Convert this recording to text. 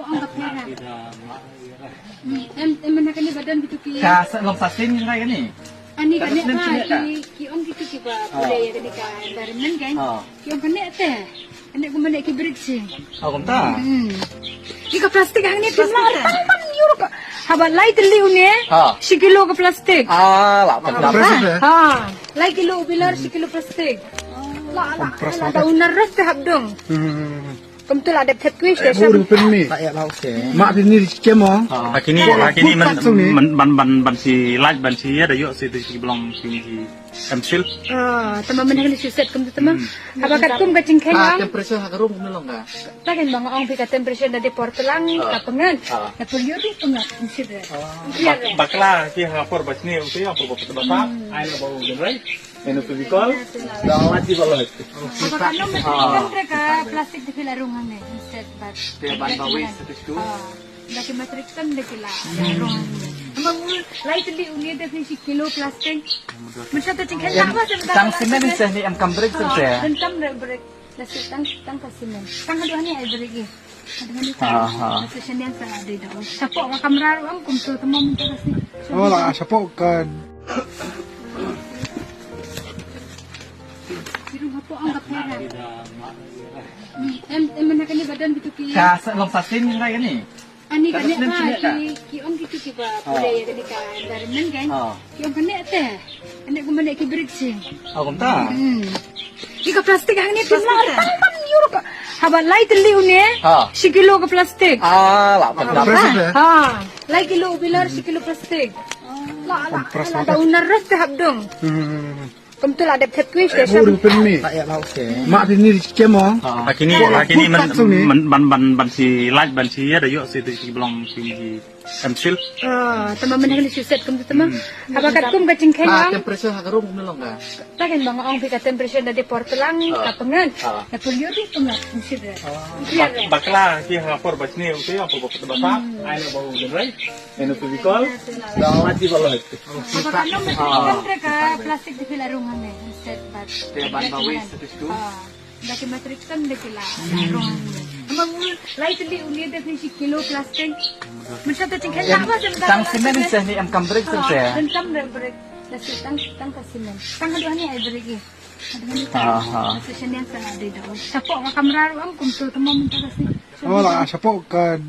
po ang kapera. Em menakan ni badan gitu ki. Long sasin yung kaya ni. Ani kan ki ong gitu ki ba budaya kan ka environment kan. Ki ong kan teh. Ani ko man ki bridge. Kumta. Ika plastik ang ni plastik. Euro ka. Haba light liu ni. Sikilo ka plastik. Light kilo bilar sikilo plastik. Ada unar ras teh habdong. Betul ada pet quiz deh. Guru penmi. Mak ini kemo. Kini ban si light ban si ada yuk si belum si emsil. Teman menakan suset kum teman. Apa katum kacing kayang? Temperature hakarum nulong ka. Takin bang ang pika temperature dari portelang kapengan. Na pulyuri pengat consider. Bakla ki hapor bas ni uti apa bapak tebasa. Ay na bawa generai. Eno tu bikol. Dapat di bawah. Apa kanom menakan mereka plastik di filarungan ni instead but. Ban bawis itu. Daki matrikkan dek la larungan. Amang light li uni definisi kilo plastik. Macam tu tinggal apa sebentar. Tang simen isa ni am kambrek sa. Dan tam break. Nasi tang kasimen. Tang aduh ni ay break eh. Dengan itu. Nasi senian sa ada dah. Sapok ka kamera am kum tu temo minta kasi. Oh lah, siapa kan? Biru hapo ang kapera. Em menakan ni badan gitu ki. Long sasin yung kaya ni. Ani kan ki ong gitu ki ba budaya kan ka environment kan. Ki ong kan teh. Ani ko man ki bridge. Kumta. Ika plastik ang ni plastik. Euro ka. Haba light liu ni. Sikilo ka plastik. Light kilo bilar sikilo plastik. Ada unar ras teh habdong. Betul ada pet quiz deh. Guru penmi. Mak ini kemo. Kini ban si light ban si ada yuk si belum si emsil. Teman menakan suset kum teman. Apa katum kacing kayang? Temperature hakarum nulong ka. Takin bang ang pika temperature dari portelang kapengan. Na pulyuri pengat consider. Bakla ki hapor bas ni uti apa bapak tebasa. Ay na bawa generai. Eno tu bikol. Dapat di bawah. Apa kanom menakan mereka plastik di filarungan ni instead but. Ban bawis itu. Daki matrikkan dek la larungan. Amang light li uni definisi kilo plastik. Macam tu tinggal apa sebentar. Tang simen isa ni am kambrek sa. Dan tam break. Nasi tang kasimen. Tang aduh ni ay break eh. Dengan itu. Nasi senian sa ada dah. Sapok ka kamera am kum tu temo minta kasi. Oh lah, siapa kan?